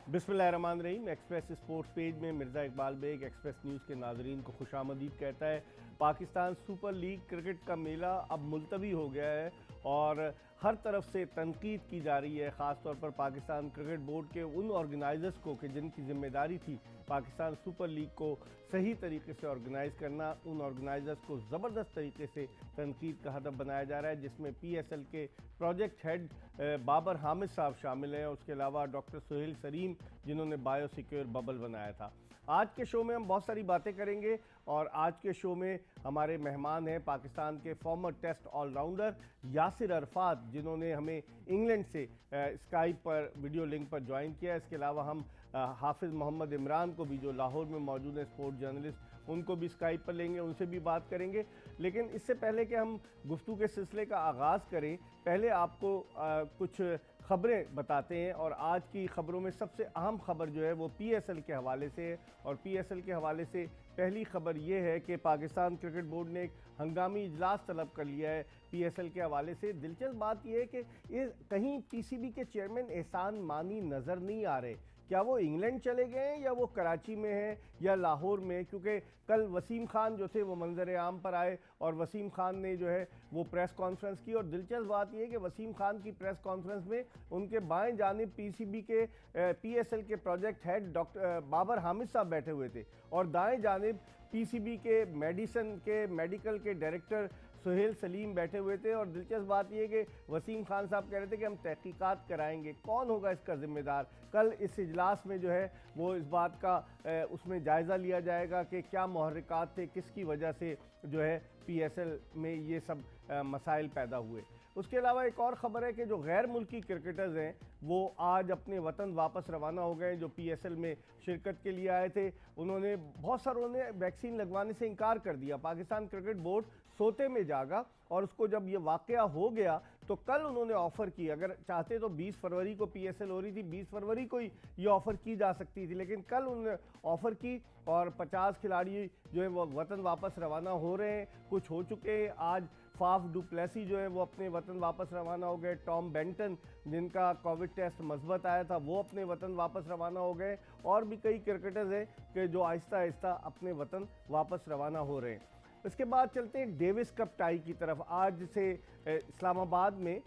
बिस्मिल्लाहिर्रहमानिर्रहीम। Express sports page में Mirza Iqbal Baig Express News के नाजरीन को खुशामदीद कहता है। पाकिस्तान सुपर लीग क्रिकेट का मेला अब मुलतवी हो गया है और हर तरफ से तनकीद की जा रही है, ख़ास तौर पर पाकिस्तान क्रिकेट बोर्ड के उन ऑर्गेनाइज़र्स को कि जिनकी ज़िम्मेदारी थी पाकिस्तान सुपर लीग को सही तरीके से ऑर्गेनाइज़ करना। उन ऑर्गेनाइज़र्स को ज़बरदस्त तरीके से तनकीद का हदफ बनाया जा रहा है, जिसमें PSL के प्रोजेक्ट हेड बाबर हामिद साहब शामिल हैं। उसके अलावा डॉक्टर सुहेल सलीम, जिन्होंने बायो सिक्योर बबल बनाया था। आज के शो में हम बहुत सारी बातें करेंगे और आज के शो में हमारे मेहमान हैं पाकिस्तान के farmer test allrounder Yasir Arfat, जिन्होंने हमें इंग्लैंड से स्काइप पर वीडियो लिंक पर ज्वाइन किया। इसके अलावा हम हाफिज़ मोहम्मद इमरान को भी, जो लाहौर में मौजूद हैं स्पोर्ट जर्नलिस्ट, उनको भी स्काइप पर लेंगे, उनसे भी बात करेंगे। लेकिन इससे पहले कि हम गुफ्तगू के सिलसिले का आगाज़ करें, पहले आपको कुछ ख़बरें बताते हैं। और आज की ख़बरों में सबसे अहम ख़बर जो है वो PSL के हवाले से है। और PSL के हवाले से पहली ख़बर ये है कि पाकिस्तान क्रिकेट बोर्ड ने एक हंगामी इजलास तलब कर लिया है PSL के हवाले से। दिलचस्प बात यह है कि ये कहीं PCB के चेयरमैन एहसान मानी नज़र नहीं आ रहे। क्या वो इंग्लैंड चले गए हैं या वो कराची में हैं या लाहौर में? क्योंकि कल वसीम खान जो थे वो मंजर आम पर आए और वसीम खान ने जो है वो प्रेस कॉन्फ्रेंस की। और दिलचस्प बात यह है कि वसीम खान की प्रेस कॉन्फ्रेंस में उनके बाएं जानिब PCB के PSL के project head doctor Babar Hamid साहब बैठे हुए थे और दाएं जानिब PCB के मेडिकल के डायरेक्टर सुहेल सलीम बैठे हुए थे। और दिलचस्प बात यह कि वसीम खान साहब कह रहे थे कि हम तहकीकात कराएंगे, कौन होगा इसका ज़िम्मेदार। कल इस इजलास में जो है वो इस बात का उसमें जायज़ा लिया जाएगा कि क्या मुहर्रिकात थे, किसकी वजह से जो है PSL में ये सब मसाइल पैदा हुए। उसके अलावा एक और ख़बर है कि जो गैर मुल्की क्रिकेटर्स हैं वो आज अपने वतन वापस रवाना हो गए। जो PSL में शिरकत के लिए आए थे, उन्होंने बहुत सारों ने वैक्सीन लगवाने से इनकार कर दिया। पाकिस्तान क्रिकेट बोर्ड सोते में जागा और उसको जब ये वाक़या हो गया तो कल उन्होंने ऑफ़र की, अगर चाहते तो 20 फरवरी को PSL हो रही थी, 20 फरवरी को ही ये ऑफ़र की जा सकती थी, लेकिन कल उन्होंने ऑफ़र की और 50 खिलाड़ी जो है वो वतन वापस रवाना हो रहे हैं। कुछ हो चुके हैं। आज फाफ डू प्लेसी जो है वो अपने वतन वापस रवाना हो गए। टॉम बेंटन, जिनका कोविड टेस्ट मस्बत आया था, वो अपने वतन वापस रवाना हो गए। और भी कई क्रिकेटर्स हैं कि जो आहिस्ता आहिस्ता अपने वतन वापस रवाना हो रहे हैं। इसके बाद चलते हैं डेविस कप टाई की तरफ। आज से इस्लामाबाद में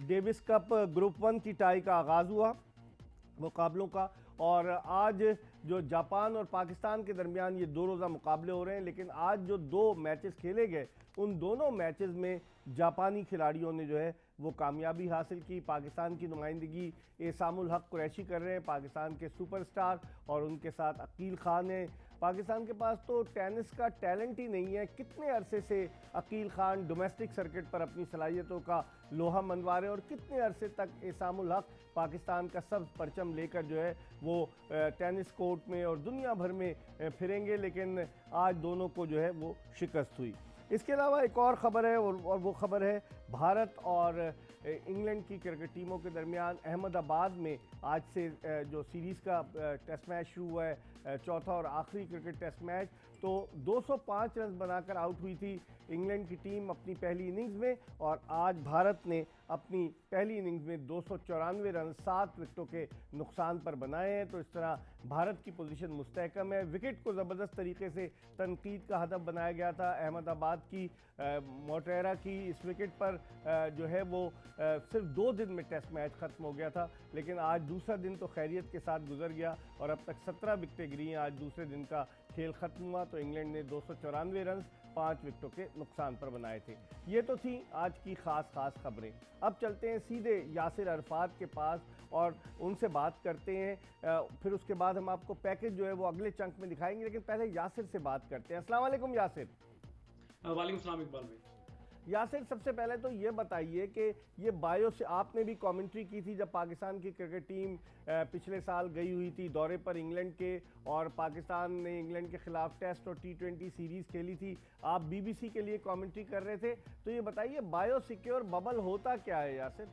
डेविस कप ग्रुप 1 की टाई का आगाज़ हुआ मुकाबलों का। और आज जो जापान और पाकिस्तान के दरमियान ये 2 रोज़ा मुकाबले हो रहे हैं, लेकिन आज जो 2 मैचेस खेले गए उन दोनों मैचेस में जापानी खिलाड़ियों ने जो है वो कामयाबी हासिल की। पाकिस्तान की नुमाइंदगी एसामुल हक कुरैशी कर रहे हैं, पाकिस्तान के सुपरस्टार, और उनके साथ अकील खान हैं। पाकिस्तान के पास तो टेनिस का टैलेंट ही नहीं है। कितने अरसे से अकील खान डोमेस्टिक सर्किट पर अपनी सलाहियतों का लोहा मनवा रहे हैं और कितने अरसे तक एसामुल हक पाकिस्तान का सब परचम लेकर जो है वो टेनिस कोर्ट में और दुनिया भर में फिरेंगे, लेकिन आज दोनों को जो है वो शिकस्त हुई। इसके अलावा एक और ख़बर है और वो ख़बर है भारत और इंग्लैंड की क्रिकेट टीमों के दरमियान अहमदाबाद में आज से जो सीरीज़ का टेस्ट मैच शुरू हुआ है, चौथा और आखिरी क्रिकेट टेस्ट मैच। तो 205 रन बनाकर आउट हुई थी इंग्लैंड की टीम अपनी पहली इनिंग्स में, और आज भारत ने अपनी पहली इनिंग्स में 294 रन 7 विकेटों के नुकसान पर बनाए हैं। तो इस तरह भारत की पोजीशन मुस्तहकम है। विकेट को ज़बरदस्त तरीके से तनकीद का हदफ बनाया गया था। अहमदाबाद की मोटेरा की इस विकेट पर जो है वो सिर्फ 2 दिन में टेस्ट मैच ख़त्म हो गया था, लेकिन आज दूसरा दिन तो खैरियत के साथ गुजर गया और अब तक 17 विकेटें गिरी हैं। आज दूसरे दिन का खेल ख़त्म हुआ तो इंग्लैंड ने 294 रन 5 विकेटों के नुकसान पर बनाए थे। ये तो थी आज की ख़ास खबरें। अब चलते हैं सीधे यासिर अरफात के पास और उनसे बात करते हैं। फिर उसके बाद हम आपको पैकेज जो है वो अगले चंक में दिखाएंगे, लेकिन पहले यासिर से बात करते हैं। अस्सलाम वालेकुम यासिर। वालेकुम सलाम इकबाल भाई। यासिर, सबसे पहले तो ये बताइए कि ये बायो से आपने भी कमेंट्री की थी जब पाकिस्तान की क्रिकेट टीम पिछले साल गई हुई थी दौरे पर इंग्लैंड के, और पाकिस्तान ने इंग्लैंड के खिलाफ टेस्ट और T20 सीरीज़ खेली थी। आप BBC के लिए कमेंट्री कर रहे थे, तो ये बताइए बायो सिक्योर बबल होता क्या है यासिर?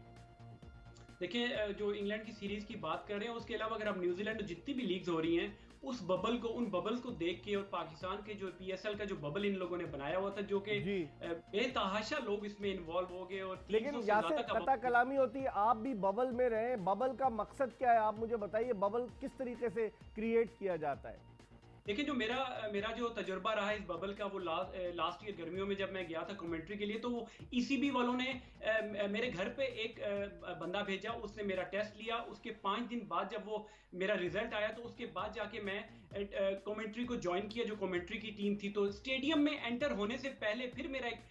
देखिए जो इंग्लैंड की सीरीज की बात कर रहे हैं उसके अलावा अगर आप न्यूजीलैंड में जितनी भी लीग्स हो रही हैं उस बबल को उन बबल्स को देख के और पाकिस्तान के जो पीएसएल का जो बबल इन लोगों ने बनाया हुआ था जो कि जी। बेतहाशा लोग इसमें इन्वॉल्व हो गए और लेकिन 300 से यासिर ज्यादा का कता कलामी होती है, आप भी बबल में रहे, बबल का मकसद क्या है आप मुझे बताइए, बबल किस तरीके से क्रिएट किया जाता है? देखिए जो मेरा मेरा जो तजुर्बा रहा है इस बबल का वो लास्ट ईयर गर्मियों में जब मैं गया था कमेंट्री के लिए तो वो ईसीबी वालों ने मेरे घर पे एक बंदा भेजा, उसने मेरा टेस्ट लिया, उसके 5 दिन बाद जब वो मेरा रिजल्ट आया तो उसके बाद जाके मैं कमेंट्री को ज्वाइन किया, जो कमेंट्री की टीम थी। तो स्टेडियम में एंटर होने से पहले फिर मेरा एक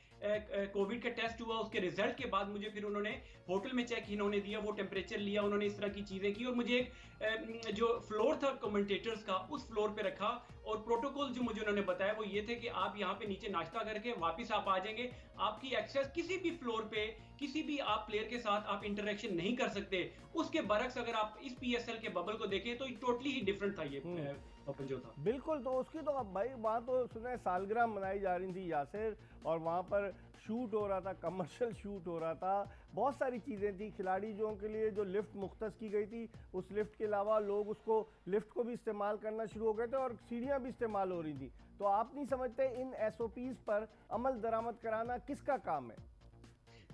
कोविड का टेस्ट हुआ, उसके रिजल्ट के बाद मुझे फिर उन्होंने होटल में चेक इन्होंने दिया, वो टेम्परेचर लिया उन्होंने, इस तरह की चीजें की और मुझे एक जो फ्लोर था कमेंटेटर्स का उस फ्लोर पे रखा और प्रोटोकॉल जो मुझे उन्होंने बताया वो ये थे कि आप यहाँ पे नीचे नाश्ता करके वापस आप आ जाएंगे, आपकी एक्सेस किसी भी फ्लोर पे किसी भी आप प्लेयर के साथ आप इंटरेक्शन नहीं कर सकते। उसके बरक्स अगर आप इस पीएसएल के बबल को देखें तो टोटली ही डिफरेंट था ये बबल जो था। बिल्कुल, तो उसकी तो अब भाई वहाँ तो सुना है सालगिरह मनाई जा रही थी यासिर, और वहाँ पर शूट हो रहा था, कमर्शियल शूट हो रहा था, बहुत सारी चीज़ें थी। खिलाड़ियों के लिए जो लिफ्ट मुख्तस की गई थी, उस लिफ्ट के अलावा लोग उसको लिफ्ट को भी इस्तेमाल करना शुरू हो गए थे और सीढ़ियाँ भी इस्तेमाल हो रही थी। तो आप नहीं समझते इन एसओपीज़ पर अमल दरामद कराना किसका काम है?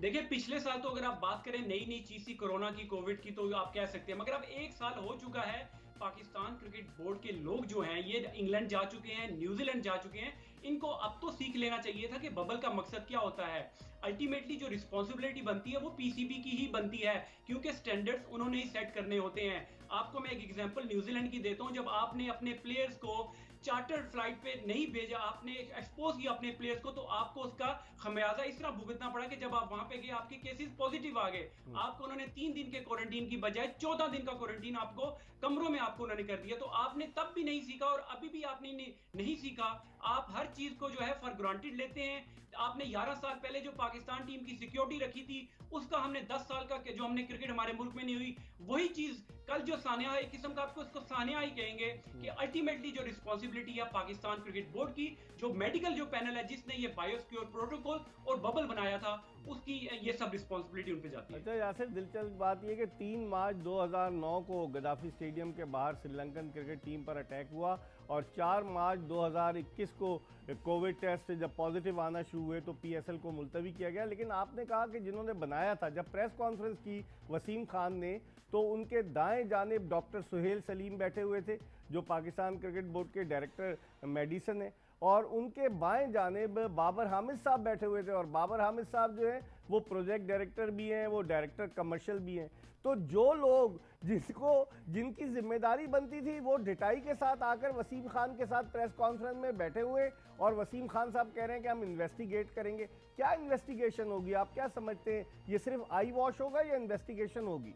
देखिए पिछले साल तो अगर आप बात करें नई चीज थी कोरोना की, कोविड की, तो आप कह सकते हैं, मगर अब 1 साल हो चुका है, पाकिस्तान क्रिकेट बोर्ड के लोग जो हैं ये इंग्लैंड जा चुके हैं, न्यूजीलैंड जा चुके हैं, इनको अब तो सीख लेना चाहिए था कि बबल का मकसद क्या होता है। अल्टीमेटली जो रिस्पॉन्सिबिलिटी बनती है वो पीसीबी की ही बनती है क्योंकि स्टैंडर्ड्स उन्होंने ही सेट करने होते हैं। आपको मैं एक एग्जांपल न्यूजीलैंड की देता हूं, जब आपने अपने प्लेयर्स को चार्टर्ड फ्लाइट पे नहीं भेजा, आपने एक्सपोज किया अपने प्लेयर्स को, तो आपको उसका खमियाजा इस तरह भुगतना पड़ा कि जब आप वहां पे गए आपके केसेस पॉजिटिव आ गए, आपको उन्होंने 3 दिन के क्वारंटीन की बजाय 14 दिन का क्वारंटीन आपको कमरों में आपको उन्होंने कर दिया। तो आपने तब भी नहीं सीखा और अभी भी आपने नहीं सीखा। आप हर चीज को जो है फॉर ग्रांटेड लेते हैं। आपने 11 साल पहले जो पाकिस्तान टीम की सिक्योरिटी रखी थी उसका हमने 10 साल का जो हमने क्रिकेट हमारे मुल्क में नहीं हुई, वही चीज कल जो सानिया है, एक किस्म का आपको इसको सानिया ही कहेंगे कि अल्टीमेटली जो रिस्पांसिबिलिटी है पाकिस्तान क्रिकेट बोर्ड की, जो मेडिकल जो पैनल है जिसने ये बायोसिक्योर प्रोटोकॉल और बबल बनाया था, उसकी ये सब रिस्पांसिबिलिटी उन पे जाती है। अच्छा यासिर, दिलचस्प बात यह कि 3 मार्च 2009 को गद्दाफी स्टेडियम के बाहर श्रीलंकन क्रिकेट टीम पर अटैक हुआ और 4 मार्च 2021 को कोविड टेस्ट जब पॉजिटिव आना शुरू हुए तो पीएसएल को मुलतवी किया गया। लेकिन आपने कहा कि जिन्होंने बनाया था, जब प्रेस कॉन्फ्रेंस की वसीम खान ने, तो उनके दाएं जानिब डॉक्टर सुहेल सलीम बैठे हुए थे जो पाकिस्तान क्रिकेट बोर्ड के डायरेक्टर मेडिसिन है, और उनके बाएं जानिब बाबर हामिद साहब बैठे हुए थे, और बाबर हामिद साहब जो है वो प्रोजेक्ट डायरेक्टर भी हैं, वो डायरेक्टर कमर्शियल भी हैं। तो जो लोग जिनकी जिम्मेदारी बनती थी वो ढिठाई के साथ आकर वसीम खान के साथ प्रेस कॉन्फ्रेंस में बैठे हुए, और वसीम खान साहब कह रहे हैं कि हम इन्वेस्टिगेट करेंगे। क्या इन्वेस्टिगेशन होगी, आप क्या समझते हैं, ये सिर्फ आई वॉश होगा या इन्वेस्टिगेशन होगी?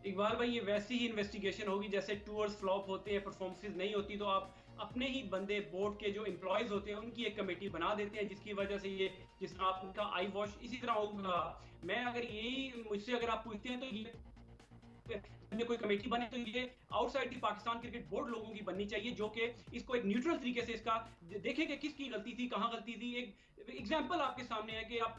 इकबाल भाई, ये वैसी ही इन्वेस्टिगेशन होगी जैसे टूर्स फ्लॉप होते हैं, परफॉर्मेंसेस नहीं होती, तो आप अपने ही बंदे बोर्ड के जो एम्प्लॉयज होते हैं उनकी एक कमेटी बना देते हैं जिसकी वजह से ये जिस तरह आपका आई वॉश इसी तरह होगा। मैं अगर यही मुझसे अगर आप पूछते हैं तो ये कोई कमेटी बने तो ये outside the Pakistan cricket board लोगों की बननी चाहिए जो कि इसको एक न्यूट्रल तरीके से इसका देखें कि किसकी गलती थी, कहाँ गलती थी। एक एग्जांपल आपके सामने है कि आप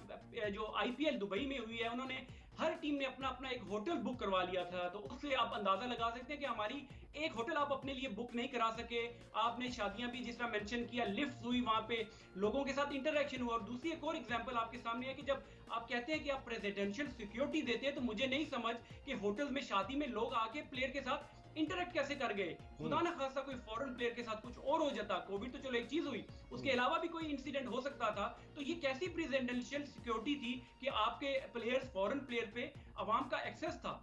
जो आईपीएल दुबई में हुई है, उन्होंने हर टीम ने अपना अपना एक होटल बुक करवा लिया था, तो उससे आप अंदाजा लगा सकते हैं कि हमारी एक होटल आप अपने लिए बुक नहीं करा सके। आपने शादियां भी जिस तरह मेंशन किया, लिफ्ट हुई, वहां पे लोगों के साथ इंटरेक्शन हुआ। और दूसरी एक और एग्जांपल आपके सामने है कि जब आप कहते हैं कि आप प्रेसिडेंशियल सिक्योरिटी देते हैं, तो मुझे नहीं समझ कि होटल में शादी में लोग आके प्लेयर के साथ इंटरेक्ट कैसे कर गए। खुदा ना खासा कोई फॉरेन प्लेयर के साथ कुछ और हो जाता, कोविड तो चलो एक चीज हुई, उसके अलावा भी कोई इंसिडेंट हो सकता था। तो ये कैसी प्रेसिडेंशियल सिक्योरिटी थी कि आपके प्लेयर्स, फॉरेन प्लेयर पे अवाम का एक्सेस था।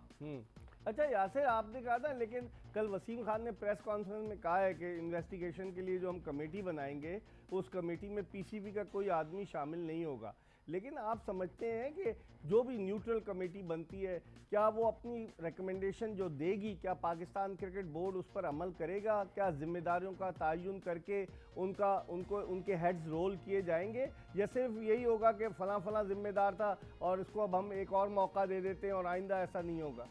अच्छा यासिर, आपने कहा था, लेकिन कल वसीम खान ने प्रेस कॉन्फ्रेंस में कहा है कि इन्वेस्टिगेशन के लिए जो हम कमेटी बनाएंगे उस कमेटी में पीसीबी का कोई आदमी शामिल नहीं होगा। लेकिन आप समझते हैं कि जो भी न्यूट्रल कमेटी बनती है, क्या वो अपनी रिकमेंडेशन जो देगी, क्या पाकिस्तान क्रिकेट बोर्ड उस पर अमल करेगा? क्या जिम्मेदारियों का तयन करके उनके हेड्स रोल किए जाएंगे, या सिर्फ यही होगा कि फला फला जिम्मेदार था और इसको अब हम एक और मौका दे देते हैं और आइंदा ऐसा नहीं होगा?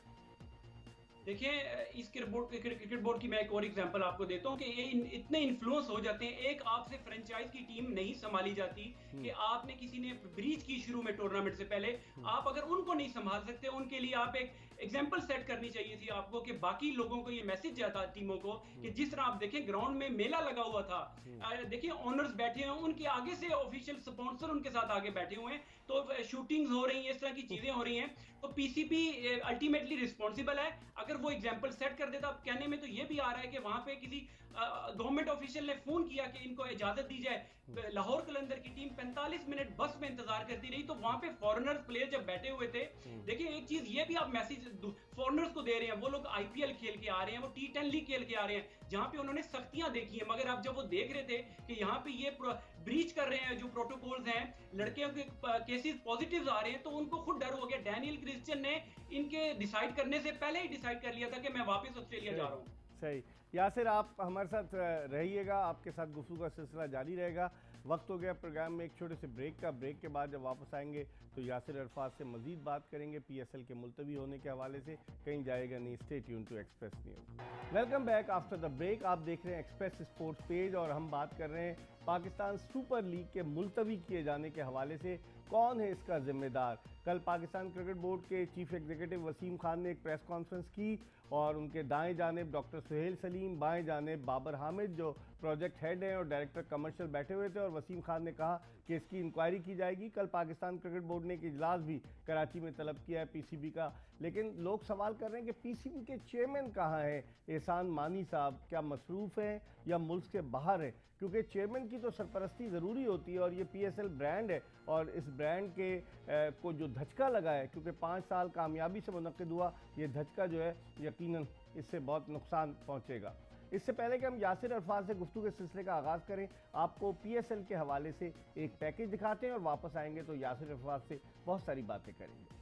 देखिए, इस क्रिकेट बोर्ड की मैं एक और एग्जांपल आपको देता हूं कि ये इतने इन्फ्लुएंस हो जाते हैं। एक आपसे फ्रेंचाइज की टीम नहीं संभाली जाती कि आपने किसी ने ब्रीच की शुरू में टूर्नामेंट से पहले, आप अगर उनको नहीं संभाल सकते, उनके लिए आप एग्जाम्पल सेट करनी चाहिए थी आपको कि बाकी लोगों को ये मैसेज जाता टीमों को कि जिस तरह आप देखें ग्राउंड में मेला लगा हुआ था, देखिए ओनर्स बैठे हैं, उनके आगे से ऑफिशियल स्पॉन्सर उनके साथ आगे बैठे हुए हैं, तो शूटिंग्स हो रही हैं, इस तरह की चीजें हो रही हैं। तो पीसीबी अल्टीमेटली रिस्पॉन्सिबल है। अगर वो एग्जाम्पल सेट कर देता, अब कहने में तो ये भी आ रहा है कि वहां पे किसी गवर्नमेंट ऑफिशियल ने फोन किया कि इनको इजाजत दी जाए। लाहौर कलंदर की टीम 45 मिनट बस में इंतजार करती रही, तो वहां पे फॉरेनर्स प्लेयर जब बैठे हुए थे, देखिए एक चीज ये भी आप मैसेज फॉरेनर्स को दे रहे हैं, वो लोग आईपीएल खेल के आ रहे हैं, वो T10 लीग खेल के आ रहे हैं, जहां पे उन्होंने सख्तियां देखी है, मगर अब जब वो देख रहे थे कि यहाँ पे ये ब्रीच कर रहे हैं जो प्रोटोकॉल्स हैं, लड़कियों के केसेस पॉजिटिव आ रहे हैं, तो उनको खुद डर हो गया। डैनियल क्रिश्चियन ने इनके डिसाइड करने से पहले ही डिसाइड कर लिया था कि मैं वापस ऑस्ट्रेलिया जा रहा हूँ। सही। यासिर, आप हमारे साथ रहिएगा, आपके साथ गुफ्तगू का सिलसिला जारी रहेगा। वक्त हो गया प्रोग्राम में एक छोटे से ब्रेक का। ब्रेक के बाद जब वापस आएंगे तो यासिर अरफात से मजीद बात करेंगे पीएसएल के मुलतवी होने के हवाले से। कहीं जाएगा नहीं, stay tune to Express News. Welcome back after the break. आप देख रहे हैं एक्सप्रेस स्पोर्ट्स पेज और हम बात कर रहे हैं पाकिस्तान सुपर लीग के मुलतवी किए जाने के हवाले से। कौन है इसका जिम्मेदार? कल पाकिस्तान क्रिकेट बोर्ड के चीफ एग्जीक्यूटिव वसीम खान ने एक प्रेस कॉन्फ्रेंस की और उनके दाएं जानिब डॉक्टर सुहेल सलीम, बाएं जानिब बाबर हामिद जो प्रोजेक्ट हेड हैं और डायरेक्टर कमर्शियल बैठे हुए थे, और वसीम खान ने कहा कि इसकी इंक्वायरी की जाएगी। कल पाकिस्तान क्रिकेट बोर्ड ने एक इजलास भी कराची में तलब किया है पीसीबी का, लेकिन लोग सवाल कर रहे हैं कि पीसीबी के चेयरमैन कहाँ हैं? एहसान मानी साहब क्या मसरूफ़ हैं या मुल्क से बाहर हैं? क्योंकि चेयरमैन की तो सरपरस्ती ज़रूरी होती है और ये पीएसएल ब्रांड है, और इस ब्रांड के को जो धचका लगा है, क्योंकि 5 साल कामयाबी से मुनक्किद हुआ, ये धचका जो है यकीनन इससे बहुत नुकसान पहुंचेगा। इससे पहले कि हम यासिर अरफात से गुफ्तगू के सिलसिले का आगाज़ करें, आपको पीएसएल के हवाले से एक पैकेज दिखाते हैं और वापस आएंगे तो यासिर अरफात से बहुत सारी बातें करेंगे।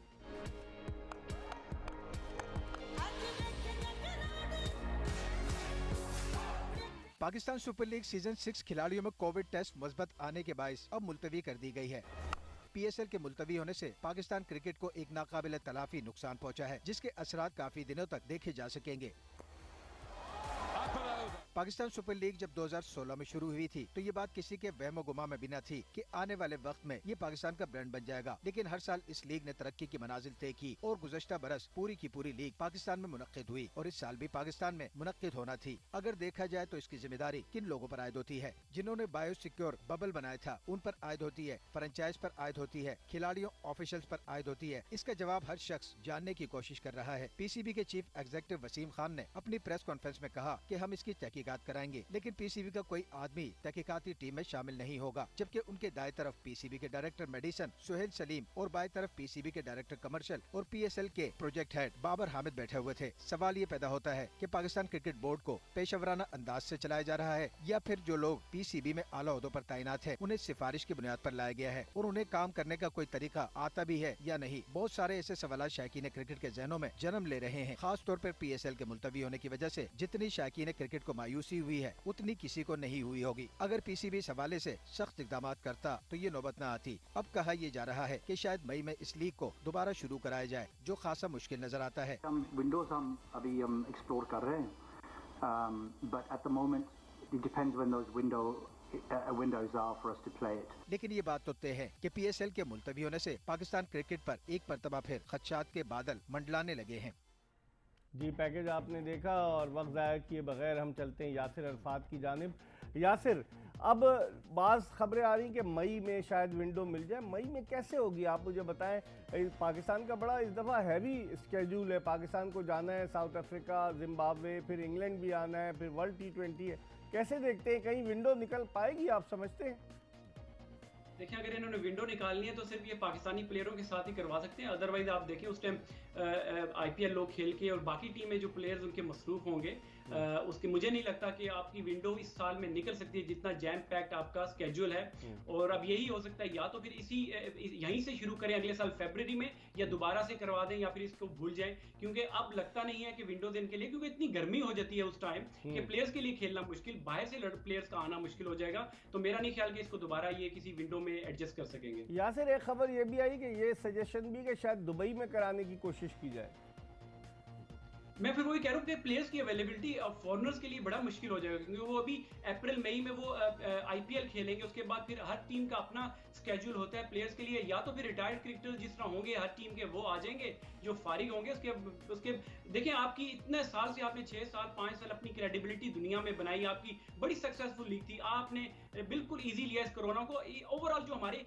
पाकिस्तान सुपर लीग सीजन 6 खिलाड़ियों में कोविड टेस्ट मुस्बत आने के बायस अब मुलतवी कर दी गई है। पीएसएल के मुलतवी होने से पाकिस्तान क्रिकेट को एक नाकाबिल तलाफी नुकसान पहुंचा है, जिसके असरात काफी दिनों तक देखे जा सकेंगे। पाकिस्तान सुपर लीग जब 2016 में शुरू हुई थी तो ये बात किसी के वहमो गुमा में भी न थी कि आने वाले वक्त में ये पाकिस्तान का ब्रांड बन जाएगा, लेकिन हर साल इस लीग ने तरक्की की मनाजिल तय की और गुज़श्ता बरस पूरी की पूरी लीग पाकिस्तान में मुनक्किद हुई और इस साल भी पाकिस्तान में मुनक्किद होना थी। अगर देखा जाए तो इसकी जिम्मेदारी किन लोगों पर आयद होती है? जिन्होंने बायो सिक्योर बबल बनाया था उन पर आयद होती है, फ्रेंचाइज पर आयद होती है, खिलाड़ियों ऑफिशियल्स पर आयद होती है। इसका जवाब हर शख्स जानने की कोशिश कर रहा है। पीसीबी के चीफ एग्जीक्यूटिव वसीम खान ने अपनी प्रेस कॉन्फ्रेंस में कहा कि हम इसकी तहकीकात कराएंगे, लेकिन पीसीबी का कोई आदमी तहकीकाती टीम में शामिल नहीं होगा। जबकि उनके दाएं तरफ पीसीबी के डायरेक्टर मेडिसन सुहेल सलीम और बाएं तरफ पीसीबी के डायरेक्टर कमर्शियल और पीएसएल के प्रोजेक्ट हेड बाबर हामिद बैठे हुए थे। सवाल ये पैदा होता है कि पाकिस्तान क्रिकेट बोर्ड को पेशेवराना अंदाज से चलाया जा रहा है या फिर जो लोग पीसीबी में आला ओहदों पर तैनात है उन्हें सिफारिश की बुनियाद पर लाया गया है और उन्हें काम करने का कोई तरीका आता भी है या नहीं। बहुत सारे ऐसे सवाल शायकीन क्रिकेट के जहनों में जन्म ले रहे हैं। खास तौर पर पीएसएल के मुलतवी होने की वजह से जितनी शायकीन क्रिकेट को मायूसी हुई है उतनी किसी को नहीं हुई होगी। अगर पीसीबी इस हवाले से सख्त इक़दाम करता तो ये नौबत न आती। अब कहा यह जा रहा है कि शायद मई में इस लीग को दोबारा शुरू कराया जाए, जो खासा मुश्किल नजर आता है। हम विंडोज हम अभी एक्सप्लोर कर रहे हैं, but at the moment it depends when those windows are for us to play it. लेकिन ये बात तो तय है कि पीएसएल के मुलतवी होने से पाकिस्तान क्रिकेट पर एक मरतबा फिर खदशात के बादल मंडलाने लगे हैं। जी, पैकेज आपने देखा और वक्त ज़ाया किए बगैर हम चलते हैं यासिर अरफात की जानिब। यासिर, अब बाज़ खबरें आ रही कि मई में शायद विंडो मिल जाए। मई में कैसे होगी आप मुझे बताएं। पाकिस्तान का बड़ा इस दफ़ा हैवी स्केड्यूल है। पाकिस्तान को जाना है साउथ अफ्रीका, जिम्बाब्वे, फिर इंग्लैंड भी आना है, फिर वर्ल्ड T20 है। कैसे देखते हैं, कहीं विंडो निकल पाएगी आप समझते हैं? देखिए, अगर इन्होंने विंडो निकालनी है तो सिर्फ ये पाकिस्तानी प्लेयरों के साथ ही करवा सकते हैं। अदरवाइज आप देखें उस टाइम आईपीएल लोग खेल के और बाकी टीमें जो प्लेयर्स उनके मसरूफ होंगे, उसकी मुझे नहीं लगता कि आपकी विंडो इस साल में निकल सकती है जितना जैम पैक्ड आपका स्केड्यूल है। और अब यही हो सकता है या तो फिर इसी यहीं से शुरू करें अगले साल फरवरी में, या दोबारा से करवा दें, या फिर इसको भूल जाएं, क्योंकि अब लगता नहीं है कि विंडोज इनके लिए, क्योंकि इतनी गर्मी हो जाती है उस टाइम कि प्लेयर्स के लिए खेलना मुश्किल, बाहर से प्लेयर्स का आना मुश्किल हो जाएगा। तो मेरा नहीं ख्याल कि इसको दोबारा ये किसी विंडो में एडजस्ट कर सकेंगे। यासिर, एक खबर ये भी आई कि ये सजेशन भी कि शायद दुबई में कराने की कोशिश की जाए। मैं फिर वही कह रहा हूँ कि प्लेयर्स की अवेलेबिलिटी फॉरनर्स के लिए बड़ा मुश्किल हो जाएगा, क्योंकि वो अभी अप्रैल मई में वो आईपीएल खेलेंगे, उसके बाद फिर हर टीम का अपना स्केड्यूल होता है प्लेयर्स के लिए। या तो फिर रिटायर्ड क्रिकेटर्स जिस तरह होंगे हर टीम के वो आ जाएंगे, जो फारिग होंगे उसके उसके देखिए आपकी इतने साल से आपने 6 साल 5 साल अपनी क्रेडिबिलिटी दुनिया में बनाई, आपकी बड़ी सक्सेसफुल लीग थी, आपने बिल्कुल ईजी लिया इस कोरोना को। ओवरऑल जो हमारे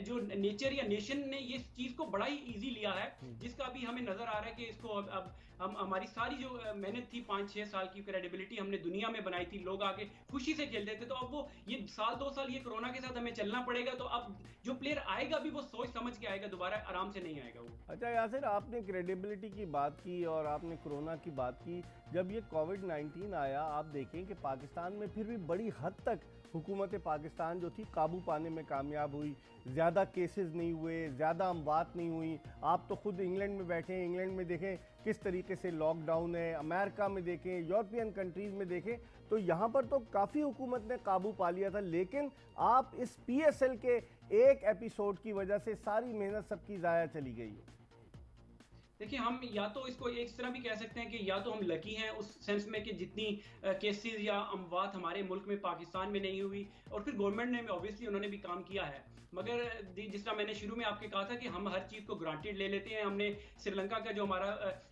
जो नेचर या नेशन ने ये चीज को बड़ा ही ईजी लिया है, जिसका अभी हमें नजर आ रहा है कि इसको अब हम हमारी सारी जो मेहनत थी 5-6 साल की क्रेडिबिलिटी हमने दुनिया में बनाई थी, लोग आके खुशी से खेलते थे, तो अब वो ये साल 2 साल ये कोरोना के साथ हमें चलना पड़ेगा। तो अब जो प्लेयर आएगा भी वो सोच समझ के आएगा, दोबारा आराम से नहीं आएगा वो। अच्छा यासिर, आपने क्रेडिबिलिटी की बात की और आपने कोरोना की बात की। जब ये कोविड-19 आया, आप देखें कि पाकिस्तान में फिर भी बड़ी हद तक हुकूमत पाकिस्तान जो थी काबू पाने में कामयाब हुई, ज़्यादा केसेस नहीं हुए, ज़्यादा अमवात नहीं हुई। आप तो खुद इंग्लैंड में बैठे हैं, इंग्लैंड में देखें किस तरीके से लॉकडाउन है, अमेरिका में देखें, यूरोपियन कंट्रीज़ में देखें, तो यहाँ पर तो काफ़ी हुकूमत ने काबू पा लिया था। लेकिन आप इस PSL के एक एपिसोड की वजह से सारी मेहनत सबकी ज़ाया चली गई है। देखिए हम या तो इसको एक तरह भी कह सकते हैं कि या तो हम लकी हैं उस सेंस में कि जितनी केसेस या अमवात हमारे मुल्क में पाकिस्तान में नहीं हुई, और फिर गवर्नमेंट ने ऑब्वियसली उन्होंने भी काम किया है। मगर जिस तरह मैंने शुरू में आपके कहा था कि हम हर चीज़ को ग्रांटेड ले लेते हैं। हमने श्रीलंका का जो हमारा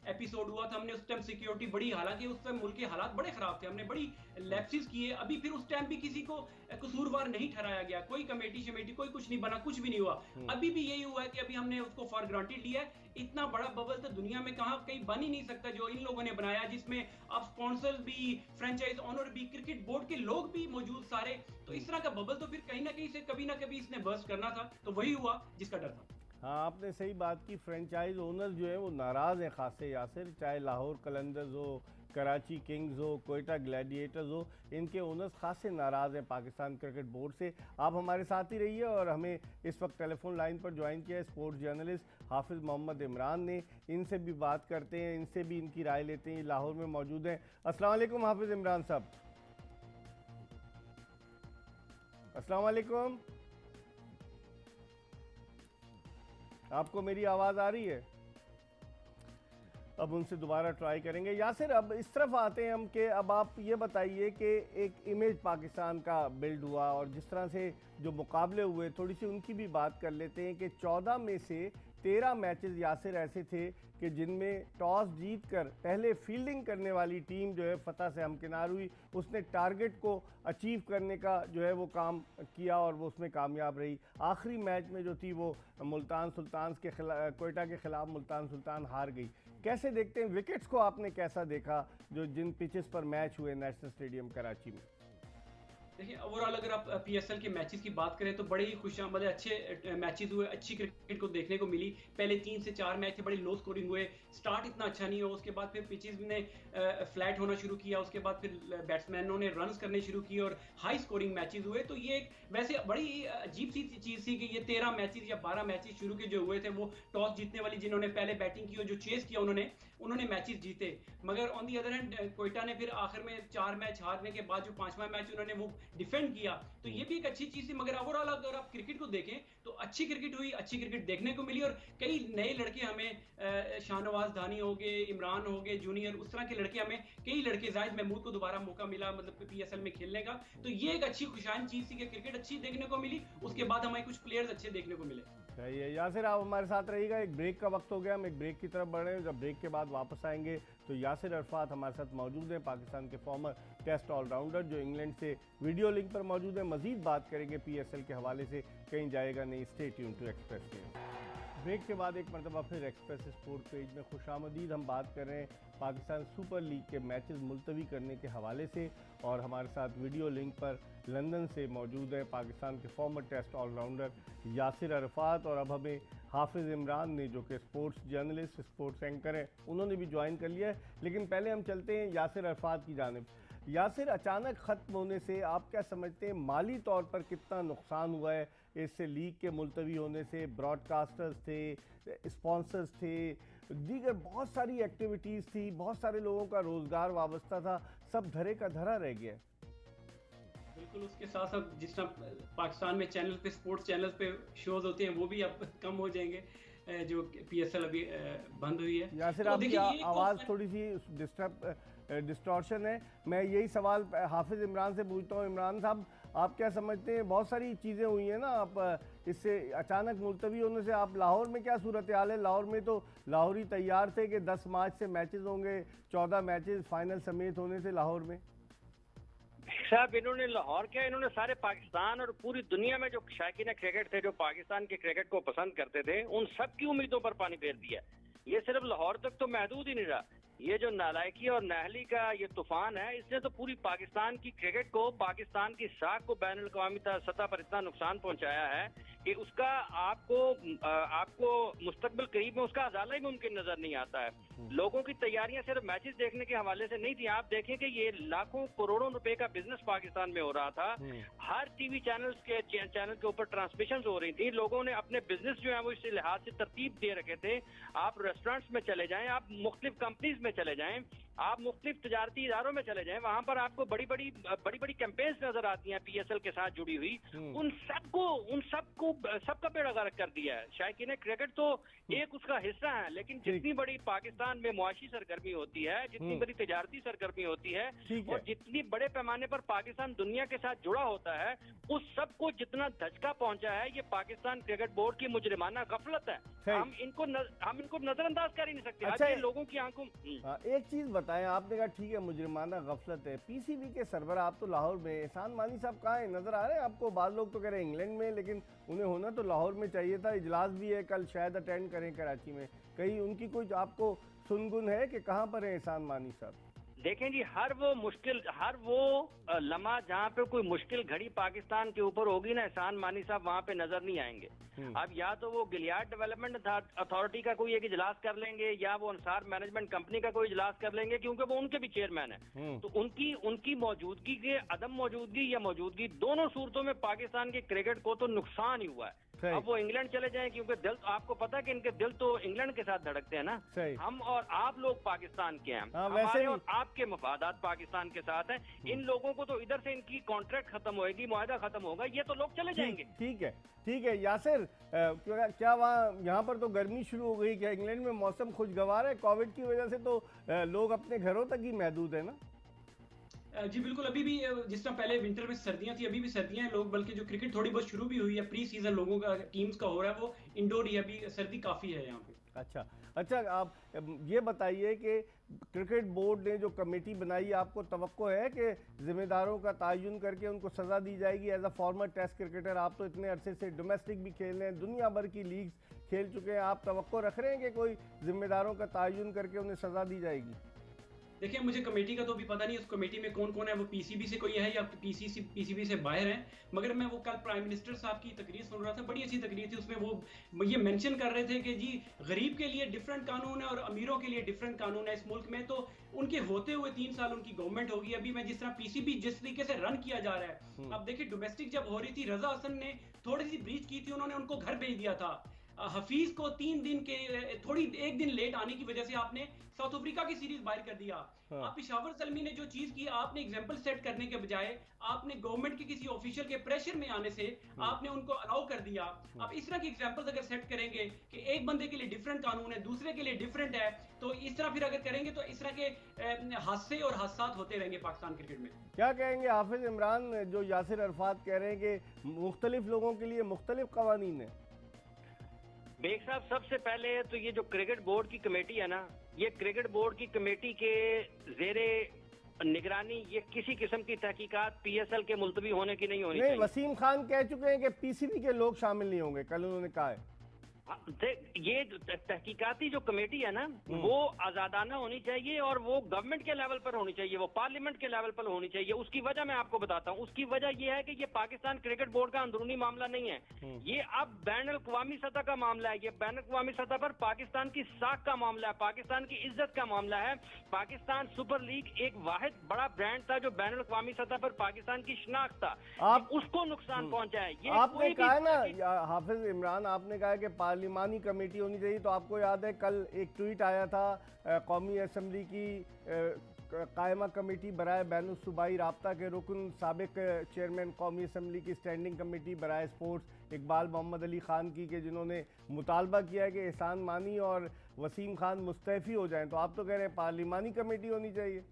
एपिसोड हुआ था, हमने उस टाइम सिक्योरिटी बड़ी, हालांकि उस टाइम मुल्क के हालात बड़े ख़राब थे, हमने बड़ी लैप्सेस किए। अभी फिर उस टाइम भी किसी को कसूरवार नहीं ठहराया गया, कोई कमेटी शमेटी कोई कुछ नहीं बना, कुछ भी नहीं हुआ। अभी भी यही हुआ है कि अभी हमने उसको फॉर ग्रांटेड लिया है। इतना बड़ा बबल तो दुनिया में कहीं कहीं बन ही नहीं सकता जो इन लोगों ने बनाया, जिसमें आप स्पॉन्सर्स भी, फ्रेंचाइज ऑनर भी, क्रिकेट बोर्ड के लोग भी मौजूद सारे। तो इस तरह का बबल तो फिर कहीं ना कहीं से कभी ना कभी इसने बर्स्ट करना था, तो वही हुआ जिसका डर था। हाँ, आपने सही बात की। फ्रेंचाइज ओनर्स जो है वो नाराज़ हैं खासे यासिर, चाहे लाहौर कलंदर्स हो, कराची किंग्स हो, कोयटा ग्लैडिएटर्स हो, इनके ओनर्स खासे नाराज़ हैं पाकिस्तान क्रिकेट बोर्ड से। आप हमारे साथ ही रहिए। और हमें इस वक्त टेलीफोन लाइन पर ज्वाइन किया है स्पोर्ट्स जर्नलिस्ट हाफिज़ मोहम्मद इमरान ने। इनसे भी बात करते हैं, इनसे भी इनकी राय लेते हैं। लाहौर में मौजूद हैं। अस्सलाम वालेकुम हाफिज़ इमरान साहब। अस्सलाम वालेकुम, आपको मेरी आवाज़ आ रही है? अब उनसे दोबारा ट्राई करेंगे। यासिर, अब इस तरफ आते हैं हम कि अब आप ये बताइए कि एक इमेज पाकिस्तान का बिल्ड हुआ और जिस तरह से जो मुकाबले हुए, थोड़ी सी उनकी भी बात कर लेते हैं कि 14 में से 13 मैचेस यासिर ऐसे थे कि जिनमें टॉस जीतकर पहले फील्डिंग करने वाली टीम जो है फतह से हमकिनार हुई। उसने टारगेट को अचीव करने का जो है वो काम किया और वो उसमें कामयाब रही। आखिरी मैच में जो थी वो मुल्तान सुल्तान के खिलाफ, कोयटा के खिलाफ मुल्तान सुल्तान हार गई। कैसे देखते हैं विकेट्स को, आपने कैसा देखा जो जिन पिचेस पर मैच हुए नेशनल स्टेडियम कराची में? देखिए ओवरऑल अगर आप PSL के मैचेस की बात करें तो बड़े ही खुशामद अच्छे मैचेस हुए, अच्छी क्रिकेट को देखने को मिली। पहले 3 से 4 मैच थे, बड़े लो स्कोरिंग हुए, स्टार्ट इतना अच्छा नहीं हुआ, उसके बाद फिर पिचेस ने फ्लैट होना शुरू किया, उसके बाद फिर बैट्समैनों ने रन्स करने शुरू किए और हाई स्कोरिंग मैचेस हुए। तो ये एक वैसे बड़ी अजीब सी चीज़ थी कि ये 13 मैचेस या 12 मैचेस शुरू के जो हुए थे वो टॉस जीतने वाली जिन्होंने पहले बैटिंग की और जो चेस किया उन्होंने मैचेस जीते। मगर on the other hand Quetta ने फिर आखिर में 4 मैच हारने के बाद जो 5वां मैच उन्होंने वो डिफेंड किया, तो ये भी एक अच्छी चीज़ थी। मगर ओवरऑल अगर आप क्रिकेट को देखें तो अच्छी क्रिकेट हुई, अच्छी क्रिकेट देखने को मिली और कई नए लड़के हमें शाहनवाज धानी हो गए, इमरान हो गए जूनियर, उस तरह के लड़के हमें कई लड़के, जाहिद महमूद को दोबारा मौका मिला मतलब PSL में खेलने का। तो ये एक अच्छी खुशाइन चीज़ थी कि क्रिकेट अच्छी देखने को मिली, उसके बाद हमें कुछ प्लेयर्स अच्छे देखने को मिले। सही है यासिर, आप हमारे साथ रहिएगा। एक ब्रेक का वक्त हो गया, हम एक ब्रेक की तरफ बढ़ रहे हैं। जब ब्रेक के बाद वापस आएंगे तो यासिर अरफात हमारे साथ मौजूद हैं, पाकिस्तान के फॉर्मर टेस्ट ऑलराउंडर जो इंग्लैंड से वीडियो लिंक पर मौजूद है। मजीद बात करेंगे PSL के हवाले से, कहीं जाएगा नहीं। Stay tune to Express News. Break के बाद एक मरतबा फिर एक्सप्रेस स्पोर्ट पेज में खुशामदीद। हम बात कर रहे हैं पाकिस्तान सुपर लीग के मैचेस मुलतवी करने के हवाले से और हमारे साथ वीडियो लिंक पर लंदन से मौजूद है पाकिस्तान के farmer test allrounder Yasir Arfat. और अब हमें हाफिज़ इमरान ने, जो कि स्पोर्ट्स जर्नलिस्ट, स्पोर्ट्स एंकर हैं, उन्होंने भी ज्वाइन कर लिया है। लेकिन पहले हम चलते हैं यासिर अरफात की जानिब। यासिर, अचानक ख़त्म होने से आप क्या समझते हैं माली तौर पर कितना नुकसान हुआ है इससे? लीग के मुलतवी होने से ब्रॉडकास्टर्स थे, स्पॉन्सर्स थे, दीगर बहुत सारी एक्टिविटीज़ थी, बहुत सारे लोगों का रोज़गार वाबस्ता था, सब धरे का धरा रह गया। बिल्कुल, उसके साथ साथ जिस तरह पाकिस्तान में चैनल पे, स्पोर्ट्स चैनल पे शोज होते हैं वो भी अब कम हो जाएंगे। जो PSL अभी बंद हुई है। यासिर, तो आपकी देखिए एक तो आवाज़ थोड़ी सी डिस्टॉर्शन है। मैं यही सवाल हाफिज़ इमरान से पूछता हूँ। इमरान साहब, आप क्या समझते हैं, बहुत सारी चीज़ें हुई हैं ना, आप इससे अचानक मुलतवी होने से आप लाहौर में क्या सूरत हाल है? लाहौर में तो लाहौरी तैयार थे कि 10 मार्च से मैचेस होंगे, 14 मैचेस फाइनल समेत होने से लाहौर में। साहब, इन्होंने लाहौर क्या, इन्होंने सारे पाकिस्तान और पूरी दुनिया में जो शायकीन क्रिकेट थे, जो पाकिस्तान के क्रिकेट को पसंद करते थे, उन सब की उम्मीदों पर पानी फेर दिया। ये सिर्फ लाहौर तक तो महदूद ही नहीं रहा। ये जो नालायकी और नाहली का ये तूफान है, इसने तो पूरी पाकिस्तान की क्रिकेट को, पाकिस्तान की साख को बैनुल अक़वामी सतह पर इतना नुकसान पहुंचाया है कि उसका आपको मुस्तकबिल करीब में उसका अजाला ही मुमकिन नजर नहीं आता है। लोगों की तैयारियां सिर्फ मैचेस देखने के हवाले से नहीं थी। आप देखें कि ये लाखों करोड़ों रुपए का बिजनेस पाकिस्तान में हो रहा था। हर टीवी चैनल के ऊपर ट्रांसमिशन हो रही थी। लोगों ने अपने बिजनेस जो है वो इस लिहाज से तरतीब दे रखे थे। आप रेस्टोरेंट्स में चले जाएं, आप मुख्तलिफ कंपनीज में चले जाएं, आप मुख्तलिफ तजारती इदारों में चले जाएं, वहां पर आपको बड़ी बड़ी कैंपेन्स नजर आती हैं PSL के साथ जुड़ी हुई। उन सबको सबका बेड़ा गर्क कर दिया है। शायकीन क्रिकेट तो एक उसका हिस्सा है, लेकिन जितनी बड़ी पाकिस्तान में मुआशी सरगर्मी होती है, जितनी बड़ी तजारती सरगर्मी होती है, और जितनी बड़े पैमाने पर पाकिस्तान दुनिया के साथ जुड़ा होता है, उस सबको जितना धचका पहुंचा है, ये पाकिस्तान क्रिकेट बोर्ड की मुजरिमाना गफलत है। हम इनको नजरअंदाज कर ही नहीं सकते। अच्छा, आज ये लोगों की आंखों एक चीज़ बताएं, आपने कहा ठीक है मुजरिमाना गफलत है, PCB के सरबराह आप तो लाहौर में, एहसान मानी साहब कहाँ हैं, नजर आ रहे हैं आपको? बाद लोग तो कह रहे हैं इंग्लैंड में, लेकिन उन्हें होना तो लाहौर में चाहिए था। इजलास भी है कल, शायद अटेंड करें कराची में। कहीं उनकी कोई आपको सुनगुन है कि कहाँ पर है एहसान मानी साहब? देखें जी, हर वो लम्हा जहाँ पे कोई मुश्किल घड़ी पाकिस्तान के ऊपर होगी ना, एहसान मानी साहब वहाँ पे नजर नहीं आएंगे। अब या तो वो गिलियाड डेवलपमेंट अथॉरिटी का कोई एक इजलास कर लेंगे, या वो अंसार मैनेजमेंट कंपनी का कोई इजलास कर लेंगे, क्योंकि वो उनके भी चेयरमैन है। तो उनकी मौजूदगी के अदम मौजूदगी या मौजूदगी, दोनों सूरतों में पाकिस्तान के क्रिकेट को तो नुकसान ही हुआ है। अब वो इंग्लैंड चले जाएं, क्योंकि दिल आपको पता है कि इनके दिल तो इंग्लैंड के साथ धड़कते हैं ना। हम और आप लोग पाकिस्तान के हैं, हमारे और आपके मफादात पाकिस्तान के साथ हैं। इन लोगों को तो इधर से इनकी कॉन्ट्रैक्ट खत्म होगी, मुआहदा खत्म होगा, ये तो लोग चले जाएंगे। ठीक है यासिर, क्या वहाँ यहाँ पर तो गर्मी शुरू हो गई, क्या इंग्लैंड में मौसम खुशगवार है? कोविड की वजह से तो लोग अपने घरों तक ही महदूद है ना? जी बिल्कुल, अभी भी जिस तरह पहले विंटर में सर्दियां थी, अभी भी सर्दियां हैं। लोग, बल्कि जो क्रिकेट थोड़ी बहुत शुरू भी हुई है, प्री सीजन लोगों का, टीम्स का हो रहा है, वो इंडोर ही, अभी सर्दी काफ़ी है यहाँ पे। अच्छा, आप ये बताइए कि क्रिकेट बोर्ड ने जो कमेटी बनाई है, आपको तवक्को है कि जिम्मेदारों का तयन करके उनको सज़ा दी जाएगी? As a former test cricketer आप तो इतने अरसे से डोमेस्टिक भी खेल रहे हैं, दुनिया भर की लीग्स खेल चुके हैं, आप तवक्को रख रहे हैं कि कोई जिम्मेदारों का तयन करके उन्हें सज़ा दी जाएगी? देखिए, मुझे कमेटी का तो भी पता नहीं, उस कमेटी में कौन कौन है, वो PCB से कोई है या PCB से बाहर है। मगर मैं वो कल प्राइम मिनिस्टर साहब की तकरीर सुन रहा था, बड़ी अच्छी तकरीर थी। उसमें वो ये मेंशन कर रहे थे कि जी गरीब के लिए डिफरेंट कानून है और अमीरों के लिए डिफरेंट कानून है इस मुल्क में। तो उनके होते हुए 3 साल उनकी गवर्नमेंट होगी। अभी मैं जिस तरह PCB जिस तरीके से रन किया जा रहा है, अब देखिए डोमेस्टिक जब हो रही थी, रजा हसन ने थोड़ी सी ब्रीच की थी, उन्होंने उनको घर भेज दिया था। हफीज को 3 दिन के एक दिन लेट आने की वजह से आपने साउथ अफ्रीका की सीरीज बाहर कर दिया। आप पेशावर सलमी ने जो चीज की, आपने एग्जांपल सेट करने के बजाय आपने गवर्नमेंट के किसी ऑफिशियल के प्रेशर में आने से आपने उनको अलाउ कर दिया। आप इस तरह की एग्जांपल्स अगर सेट करेंगे कि एक बंदे के लिए डिफरेंट कानून है, दूसरे के लिए डिफरेंट है, तो इस तरह फिर अगर करेंगे तो इस तरह के हादसे और हादसात होते रहेंगे पाकिस्तान क्रिकेट में। क्या कहेंगे हाफिज इमरान, जो यासिर अरफात कह रहे हैं कि मुख्तलिफ लोगों के लिए मुख्तलिफ कवानीन है? बेग साहब, सबसे पहले तो ये जो क्रिकेट बोर्ड की कमेटी है ना, ये क्रिकेट बोर्ड की कमेटी के ज़ेरे निगरानी ये किसी किस्म की तहकीकात PSL के मुलतवी होने की नहीं होनी चाहिए। वसीम खान कह चुके हैं कि PCB के लोग शामिल नहीं होंगे, कल उन्होंने कहा है। ये तहकीकाती जो कमेटी है ना, वो आजादाना होनी चाहिए और वो गवर्नमेंट के लेवल पर होनी चाहिए, वो पार्लियामेंट के लेवल पर होनी चाहिए। उसकी वजह मैं आपको बताता हूँ। उसकी वजह ये है कि ये पाकिस्तान क्रिकेट बोर्ड का अंदरूनी मामला नहीं है, ये अब बैनुल अक़वामी सतह का मामला है। ये बैनुल अक़वामी सतह पर पाकिस्तान की साख का मामला है, पाकिस्तान की इज्जत का मामला है। पाकिस्तान सुपर लीग एक वाहिद बड़ा ब्रांड था जो बैनुल अक़वामी सतह पर पाकिस्तान की शनाख्त था, उसको नुकसान पहुंचा है। आपने कहा ना हाफिज इमरान, आपने कहा कि पार्लिमानी कमेटी होनी चाहिए, तो आपको याद है कल एक ट्वीट आया था कौमी असम्बली की कायमा कमेटी बराए बैनुल सूबाई राब्ता के रुकन साबिक चेयरमैन कौमी असम्बली की स्टैंडिंग कमेटी बराए स्पोर्ट्स इकबाल मोहम्मद अली ख़ान की के जिन्होंने मुतालबा किया है कि एहसान मानी और वसीम खान मुस्तैफ़ी हो जाएं, तो आप तो कह रहे हैं पार्लिमानी कमेटी होनी चाहिए।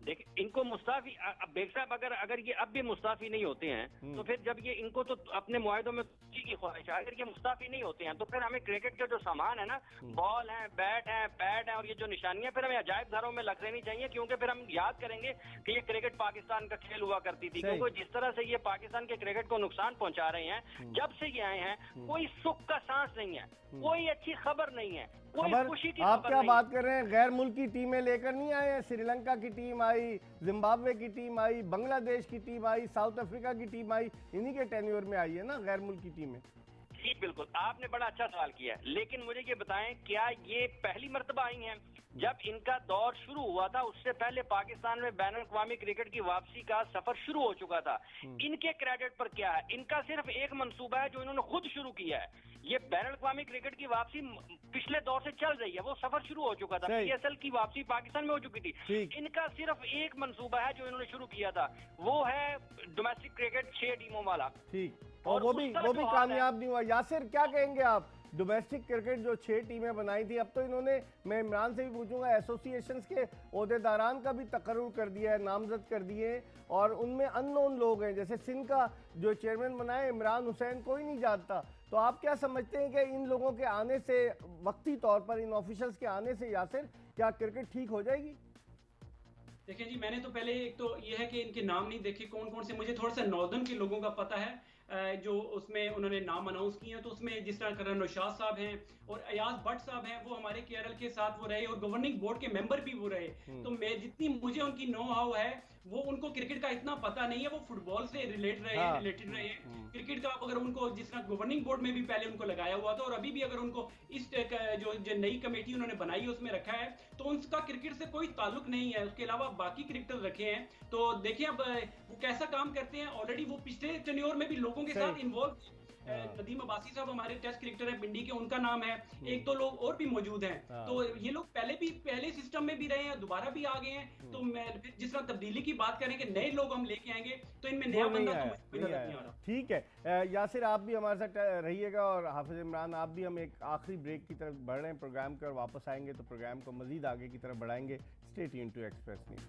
देखिए इनको मुस्ताफी बेग साहब अगर ये अब भी मुस्ताफी नहीं होते हैं तो फिर जब ये इनको तो अपने मुआहदों में की ख्वाहिश है, अगर ये मुस्ताफी नहीं होते हैं तो फिर हमें क्रिकेट का जो सामान है ना, बॉल है, बैट है, पैड है और ये जो निशानियां फिर हमें अजायब घरों में लग देनी चाहिए, क्योंकि फिर हम याद करेंगे कि ये क्रिकेट पाकिस्तान का खेल हुआ करती थी। क्योंकि जिस तरह से ये पाकिस्तान के क्रिकेट को नुकसान पहुंचा रहे हैं, जब से ये आए हैं कोई सुख का सांस नहीं है, कोई अच्छी खबर नहीं है, कोई खुशी की आप खबर क्या नहीं बात कर रहे हैं? गैर मुल्क की टीमें लेकर नहीं आए हैं? श्रीलंका की टीम आई, जिम्बाब्वे की टीम आई, बांग्लादेश की टीम आई, साउथ अफ्रीका की टीम आई, इन्हीं के टेन्योर में आई है ना गैर मुल्क की टीमें। जी बिल्कुल, आपने बड़ा अच्छा सवाल किया है, लेकिन मुझे ये बताएं क्या ये पहली मर्तबा आई हैं? जब इनका दौर शुरू हुआ था उससे पहले पाकिस्तान में बैनुल अक़वामी क्रिकेट की वापसी का सफर शुरू हो चुका था। इनके क्रेडिट पर क्या है? इनका सिर्फ एक मंसूबा है जो इन्होंने खुद शुरू किया है। ये बैनुल अक़वामी क्रिकेट की वापसी पिछले दौर से चल रही है, वो सफर शुरू हो चुका था। PSL की वापसी पाकिस्तान में हो चुकी थी। इनका सिर्फ एक मंसूबा है जो इन्होंने शुरू किया था, वो है डोमेस्टिक क्रिकेट 6 टीमों वाला। ठीक, और वो भी कामयाब नहीं हुआ। यासिर क्या कहेंगे आप? डोमेस्टिक क्रिकेट जो 6 टीमें बनाई थी, अब तो इन्होंने, मैं इमरान से भी पूछूंगा, एसोसिएशंस के ओहदेदारान का भी तकर्रुर कर दिया है, नामजद कर दिए हैं, और उनमें अननोन लोग हैं। जैसे सिंध का जो चेयरमैन बनाए इमरान हुसैन, कोई नहीं जानता। तो आप क्या समझते हैं कि इन लोगों के आने से, वक्ती तौर पर इन ऑफिशल्स के आने से यासिर, क्या क्रिकेट ठीक हो जाएगी? देखिए जी, मैंने तो पहले एक तो ये है कि इनके नाम नहीं देखे कौन कौन से, मुझे थोड़ा सा नॉर्दर्न के लोगों का पता है जो उसमें उन्होंने नाम अनाउंस किए हैं। तो उसमें जिस तरह करण नौशाद साहब हैं और अयाज भट्ट साहब हैं, वो हमारे केरल के साथ वो रहे और गवर्निंग बोर्ड के मेंबर भी वो रहे। तो मैं जितनी मुझे उनकी नो हाउ है, वो उनको क्रिकेट का इतना पता नहीं है, वो फुटबॉल से रिलेटेड रहे हैं क्रिकेट का। अगर उनको जिस तरह गवर्निंग बोर्ड में भी पहले उनको लगाया हुआ था और अभी भी अगर उनको इस जो नई कमेटी उन्होंने बनाई है उसमें रखा है, तो उनका क्रिकेट से कोई ताल्लुक नहीं है। उसके अलावा बाकी क्रिकेटर रखे हैं। तो देखिए अब वो कैसा काम करते हैं। ऑलरेडी वो पिछले टेन्योर में भी लोगों के साथ इन्वॉल्व। नदीम अब्बासी साहब हमारे टेस्ट क्रिकेटर है पिंडी के, उनका नाम है। एक तो लोग और भी मौजूद हैं। तो ये लोग पहले सिस्टम में भी रहे हैं, दोबारा भी आ गए हैं। तो मैं जिस तरह तब्दीली की बात करें कि नए लोग हम लेके आएंगे, तो इनमें नया बंदा तो मुझे नजर नहीं आ रहा। ठीक है यासिर, आप भी हमारे साथ रहिएगा, और हाफिज इमरान आप भी। हम एक आखिरी ब्रेक की तरफ बढ़ रहे हैं प्रोग्राम के, और वापस आएंगे तो प्रोग्राम को मजीद आगे की तरफ बढ़ाएंगे। Stay tuned to Express News.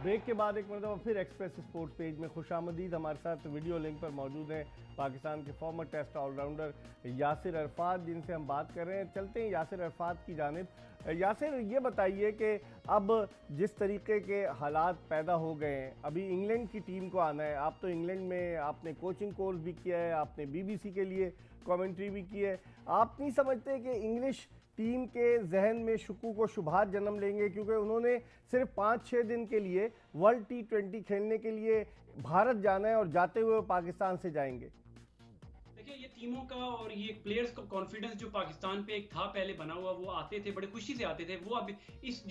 Break के बाद एक मरतबा फिर एक्सप्रेस स्पोर्ट्स पेज में खुशामदीद। हमारे साथ वीडियो लिंक पर मौजूद हैं पाकिस्तान के farmer test allrounder Yasir Arfat, जिनसे हम बात कर रहे हैं। चलते हैं यासिर अरफात की जानिब। यासिर, ये बताइए कि अब जिस तरीके के हालात पैदा हो गए हैं, अभी इंग्लैंड की टीम को आना है। आप तो इंग्लैंड में आपने कोचिंग कोर्स भी किया है, आपने BBC के लिए कमेंट्री भी की है। आप नहीं समझते कि इंग्लिश टीम के जहन में शुकूक व शुबहात जन्म लेंगे, क्योंकि उन्होंने सिर्फ 5-6 दिन के लिए वर्ल्ड T20 खेलने के लिए भारत जाना है और जाते हुए पाकिस्तान से जाएंगे? देखिए, ये टीमों का और ये प्लेयर्स का कॉन्फिडेंस जो पाकिस्तान पे एक था पहले बना हुआ, वो आते थे, बड़े खुशी से आते थे। वो अब इस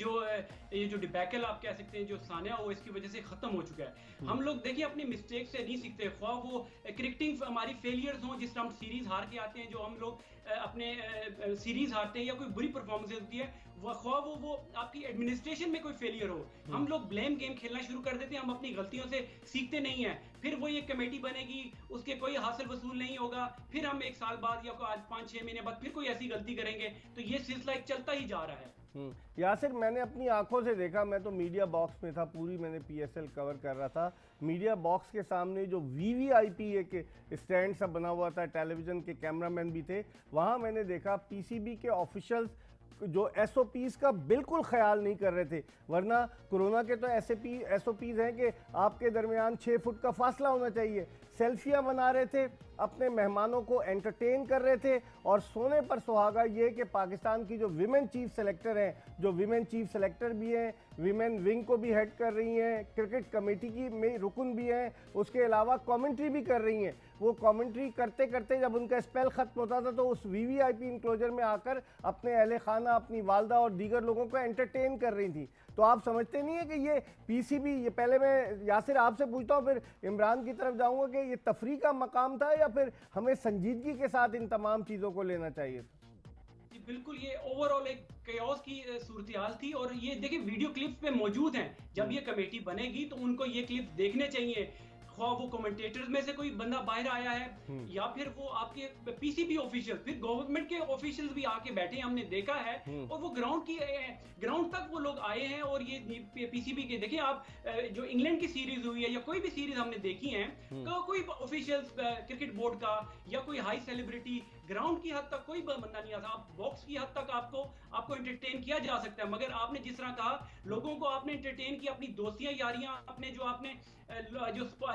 ये जो डिबैकल आप कह सकते हैं, जो सानिया हो, इसकी वजह से खत्म हो चुका है। हम लोग देखिए अपनी मिस्टेक से नहीं सीखते, ख्वाह वो क्रिकेटिंग हमारी फेलियर्स हों, जिस तरह हम सीरीज हार के आते हैं, जो हम लोग अपने सीरीज हारते हैं या कोई बुरी परफॉर्मेंस होती है, ख्वाह वो आपकी एडमिनिस्ट्रेशन में कोई फेलियर हो, हम लोग ब्लेम गेम खेलना शुरू कर देते हैं। हम अपनी गलतियों से सीखते नहीं हैं। फिर वो ये कमेटी बनेगी, उसके कोई हासिल वसूल नहीं होगा, फिर हम 1 साल बाद या आज 5-6 महीने बाद फिर कोई ऐसी गलती करेंगे। तो ये सिलसिला एक चलता ही जा रहा है। यासिर, मैंने अपनी आंखों से देखा, मैं तो मीडिया बॉक्स में था, पूरी मैंने PSL कवर कर रहा था। मीडिया बॉक्स के सामने जो VVIP एक स्टैंड सा बना हुआ था, टेलीविज़न के कैमरामैन भी थे, वहाँ मैंने देखा PCB के ऑफिशियल्स जो SOPs का बिल्कुल ख्याल नहीं कर रहे थे। वरना कोरोना के तो SOPs हैं कि आपके दरमियान 6 फुट का फासला होना चाहिए। सेल्फियाँ बना रहे थे, अपने मेहमानों को एंटरटेन कर रहे थे, और सोने पर सुहागा ये कि पाकिस्तान की जो विमेन चीफ सेलेक्टर हैं, जो विमेन चीफ सेलेक्टर भी हैं, विमेन विंग को भी हेड कर रही हैं, क्रिकेट कमेटी की में रुकन भी हैं, उसके अलावा कमेंट्री भी कर रही हैं। वो कमेंट्री करते करते जब उनका स्पेल ख़त्म होता था तो उस VVIP इंक्लोजर में आकर अपने अहले खाना, अपनी वालदा और दीगर लोगों को एंटरटेन कर रही थी। तो आप समझते नहीं है कि ये PCB, ये पहले मैं यासिर आपसे पूछता हूँ, फिर इमरान की तरफ जाऊँगा, कि ये तफरी का मकाम था या फिर हमें संजीदगी के साथ इन तमाम चीज़ों को लेना चाहिए था? जी बिल्कुल, ये ओवरऑल एक chaos की सूरत-ए-हाल थी और ये देखिए वीडियो क्लिप्स पे मौजूद हैं। जब ये कमेटी बनेगी तो उनको ये क्लिप्स देखने चाहिए। ख्वाह वो कमेंटेटर्स में से कोई बंदा बाहर आया है या फिर वो आपके पीसीबी ऑफिशियल, फिर गवर्नमेंट के ऑफिशियल्स भी आके बैठे हैं, हमने देखा है। और वो ग्राउंड तक वो लोग आए हैं और ये पीसीबी के देखिए आप जो इंग्लैंड की सीरीज हुई है या कोई भी सीरीज हमने देखी है तो कोई ऑफिशियल क्रिकेट बोर्ड का या कोई हाई सेलिब्रिटी ग्राउंड की हद तक कोई बंदा नहीं आता। आप बॉक्स की हद तक आपको एंटरटेन किया जा सकता है, मगर आपने जिस तरह कहा लोगों को आपने एंटरटेन किया, अपनी दोस्तियां यारियां अपने जो आपने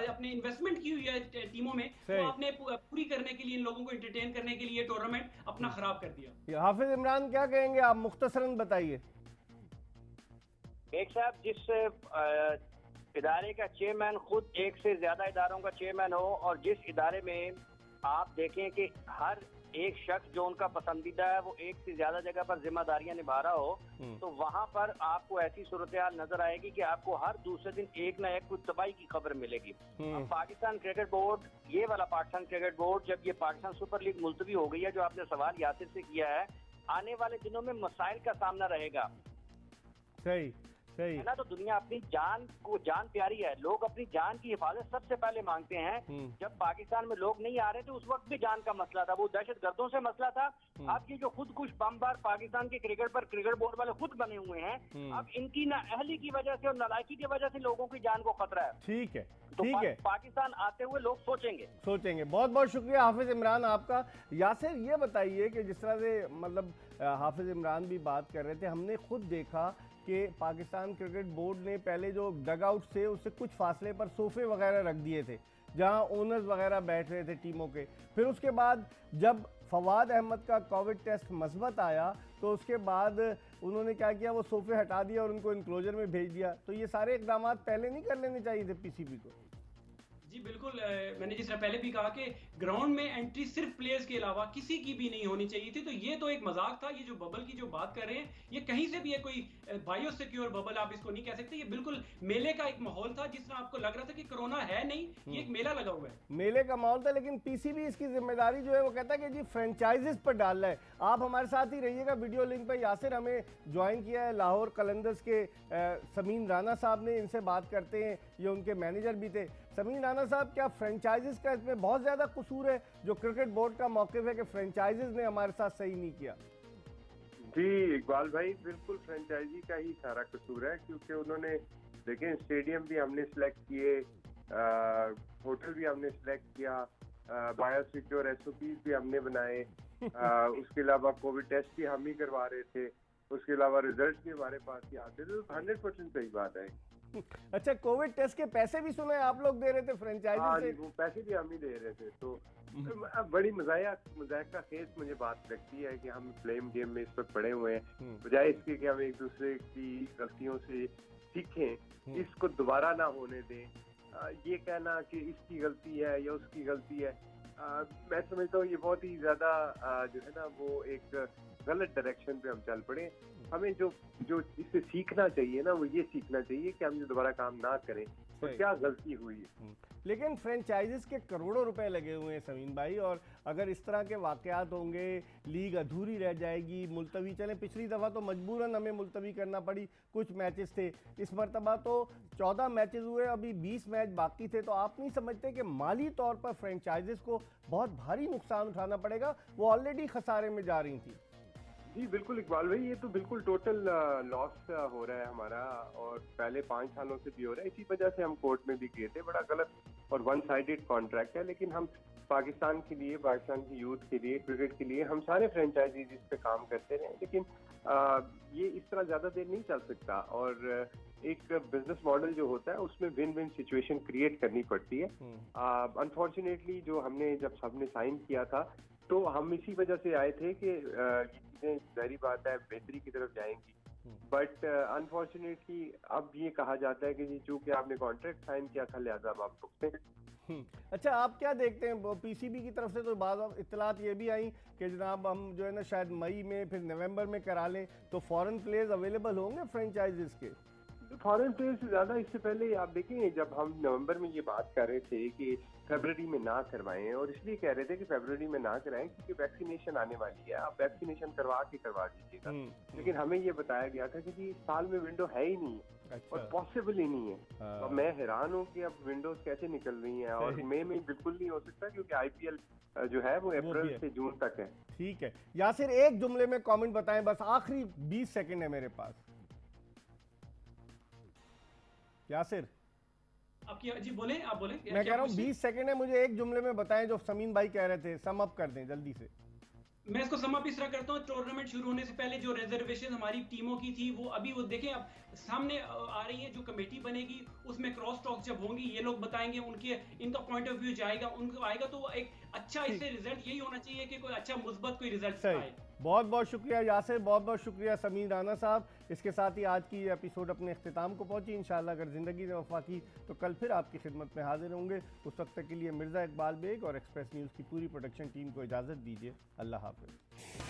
अपने इन्वेस्टमेंट की हुई है टीमों में वो आपने पूरी करने के लिए, इन लोगों को एंटरटेन करने के लिए टूर्नामेंट अपना खराब कर दिया। हाफिज इमरान क्या कहेंगे आप, मुख्तसरन बताइए। एक साहब, जिस इदारे का चेयरमैन खुद एक से ज्यादा इदारों का चेयरमैन हो और जिस इदारे में आप देखें कि हर एक शख्स जो उनका पसंदीदा है वो एक से ज्यादा जगह पर जिम्मेदारियां निभा रहा हो, तो वहां पर आपको ऐसी सूरत हाल नजर आएगी कि आपको हर दूसरे दिन एक ना एक कुछ तबाही की खबर मिलेगी। अब पाकिस्तान क्रिकेट बोर्ड, ये वाला पाकिस्तान क्रिकेट बोर्ड, जब ये पाकिस्तान सुपर लीग मुलतवी हो गई है, जो आपने सवाल यासिर से किया है, आने वाले दिनों में मसाइल का सामना रहेगा। सही है ना, तो दुनिया अपनी जान प्यारी है, लोग अपनी जान की हिफाजत सबसे पहले मांगते हैं। जब पाकिस्तान में लोग नहीं आ रहे थे उस वक्त भी जान का मसला था, वो दहशतगर्दों से मसला था। अब ये जो खुदकुश बमबार पाकिस्तान के क्रिकेट पर क्रिकेट बोर्ड वाले खुद बने हुए हैं, अब इनकी नाअहली की वजह से और नालायकी की वजह से लोगों की जान को खतरा है। ठीक है, तो ठीक है, पाकिस्तान आते हुए लोग सोचेंगे। बहुत बहुत शुक्रिया हाफिज इमरान आपका। यासिर ये बताइए कि जिस तरह से मतलब हाफिज इमरान भी बात कर रहे थे, हमने खुद देखा कि पाकिस्तान क्रिकेट बोर्ड ने पहले जो डग आउट थे उससे कुछ फासले पर सोफे वगैरह रख दिए थे जहां ओनर्स वगैरह बैठ रहे थे टीमों के। फिर उसके बाद जब फवाद अहमद का कोविड टेस्ट मस्बत आया तो उसके बाद उन्होंने क्या किया, वो सोफे हटा दिया और उनको इनक्लोजर में भेज दिया। तो ये सारे इकदाम पहले नहीं कर लेने चाहिए थे पीसीबी को? जी बिल्कुल, मैंने जिस तरह पहले भी कहा कि ग्राउंड में एंट्री सिर्फ प्लेयर्स के अलावा किसी की भी नहीं होनी चाहिए थी। तो ये तो एक मजाक था। ये जो बबल की जो बात कर रहे हैं, ये कहीं से भी है कोई बायो सिक्योर बबल आप इसको नहीं कह सकते। ये बिल्कुल मेले का एक माहौल था, जिस तरह आपको लग रहा था कि कोरोना है नहीं, ये एक मेला लगा हुआ है, मेले का माहौल था। लेकिन पीसीबी इसकी जिम्मेदारी जो है वो कहता है कि जी फ्रेंचाइजीज पर डालना है। आप हमारे साथ ही रहिएगा वीडियो लिंक पर। यासिर हमें ज्वाइन किया है लाहौर कलंदर्स के समीन राना साहब ने, इनसे बात करते हैं, ये उनके मैनेजर भी थे। समीन राना साहब, क्या फ्रेंचाइजीज का इसमें बहुत ज़्यादा कसूर है? जो क्रिकेट बोर्ड का मौक़िफ़ है कि फ्रेंचाइजीज ने हमारे साथ सही नहीं किया। जी इकबाल भाई, बिल्कुल फ्रेंचाइजी का ही सारा कसूर है, क्योंकि उन्होंने देखें स्टेडियम भी हमने सिलेक्ट किए, होटल भी हमने सिलेक्ट किया, बायोसिक्योर एसओपीज भी हमने बनाए, उसके अलावा कोविड टेस्ट भी हम ही करवा रहे थे, उसके अलावा रिजल्ट भी हमारे पास ही आते थे। तो 100% सही बात है। अच्छा, कोविड टेस्ट के पैसे भी सुने आप लोग दे रहे थे फ्रेंचाइजी से? वो पैसे भी हम ही दे रहे थे। तो बड़ी मजाक का खेस मुझे बात लगती है कि हम ब्लेम गेम में इस वक्त पड़े हुए हैं, बजाय इसके कि हम एक दूसरे की गलतियों से सीखें, इसको दोबारा ना होने दें। ये कहना कि इसकी गलती है या उसकी गलती है, मैं समझता हूँ ये बहुत ही ज्यादा जो है ना वो एक गलत डायरेक्शन पे हम चल पड़े। हमें जो इससे सीखना चाहिए ना, वो ये सीखना चाहिए कि हम ये दोबारा काम ना करें और क्या गलती हुई है। लेकिन फ्रेंचाइजीज के करोड़ों रुपए लगे हुए हैं समीन भाई, और अगर इस तरह के वाकयात होंगे लीग अधूरी रह जाएगी, मुलतवी। चलें, पिछली दफ़ा तो मजबूरन हमें मुलतवी करना पड़ी, कुछ मैचेस थे। इस मरतबा तो 14 मैचेस हुए, अभी 20 मैच बाकी थे। तो आप नहीं समझते कि माली तौर पर फ्रेंचाइजीज को बहुत भारी नुकसान उठाना पड़ेगा? वो ऑलरेडी खसारे में जा रही थी। जी बिल्कुल इकबाल भाई, ये तो बिल्कुल टोटल लॉस हो रहा है हमारा, और पहले 5 सालों से भी हो रहा है। इसी वजह से हम कोर्ट में भी गए थे। बड़ा गलत और वन साइडेड कॉन्ट्रैक्ट है, लेकिन हम पाकिस्तान के लिए, पाकिस्तान की यूथ के लिए, क्रिकेट के लिए हम सारे फ्रेंचाइजीज इस पे काम करते रहे। लेकिन ये इस तरह ज्यादा देर नहीं चल सकता, और एक बिजनेस मॉडल जो होता है उसमें विन विन सिचुएशन क्रिएट करनी पड़ती है। अनफॉर्चुनेटली जो हमने जब सबने साइन किया था तो हम इसी वजह से आए थे कि ये चीजें जाहिर बात है बेहतरी की तरफ जाएंगी, बट अनफॉर्चुनेटली अब ये कहा जाता है कि जी चूंकि आपने कॉन्ट्रैक्ट साइन किया था लिहाजा अब आप भुगते हैं। अच्छा, आप क्या देखते हैं पीसीबी की तरफ से? तो बाद इत्तलात ये भी आई कि जनाब हम जो है ना शायद मई में फिर नवंबर में करा लें तो फॉरेन प्लेयर्स अवेलेबल होंगे फ्रेंचाइजीज के। फॉरेन प्लेयर्स से ज्यादा इससे पहले आप देखें, जब हम नवंबर में ये बात कर रहे थे कि फरवरी में ना करवाएं, और इसलिए कह रहे थे कि फरवरी में ना कराएं क्योंकि वैक्सीनेशन आने वाली है, आप वैक्सीनेशन करवा दीजिएगा। लेकिन हमें ये बताया गया था कि जी इस साल में विंडो है ही नहीं, अच्छा। और पॉसिबल ही नहीं है। हाँ। तो मैं हैरान हूँ कि अब विंडोज कैसे निकल रही हैं, और सही। मई में बिल्कुल नहीं हो सकता क्योंकि आईपीएल जो है वो भी अप्रैल है। से जून तक है। ठीक है यासिर, एक जुमले में कमेंट बताएं, बस आखिरी 20 सेकंड है मेरे पास। यासिर, आपकी जी बोले, आप बोले। मैं कह रहा हूँ 20 सेकंड है, मुझे एक जुमले में बताएं जो समीन भाई कह रहे थे, सम अप कर दें जल्दी से। मैं इसको सम अप इस तरह करता हूँ, टूर्नामेंट शुरू होने से पहले जो रिजर्वेशन हमारी टीमों की थी वो अभी वो देखें अब सामने आ रही है। जो कमेटी बनेगी उसमें क्रॉस टॉक जब होंगी, ये लोग बताएंगे, उनके इनका पॉइंट ऑफ व्यू जाएगा, उनको आएगा, तो वो एक अच्छा इससे रिजल्ट यही होना चाहिए कि कोई अच्छा मुस्बत कोई रिजल्ट आए। बहुत बहुत शुक्रिया यासिर, बहुत बहुत शुक्रिया समीर राना साहब। इसके साथ ही आज की एपिसोड अपने अख्तिताम को पहुंची। इंशाल्लाह अगर ज़िंदगी ने वफा की तो कल फिर आपकी खिदमत में हाजिर होंगे। उस वक्त तक के लिए मिर्ज़ा इकबाल बेग और एक्सप्रेस न्यूज़ की पूरी प्रोडक्शन टीम को इजाज़त दीजिए। अल्लाह हाफ़िज़।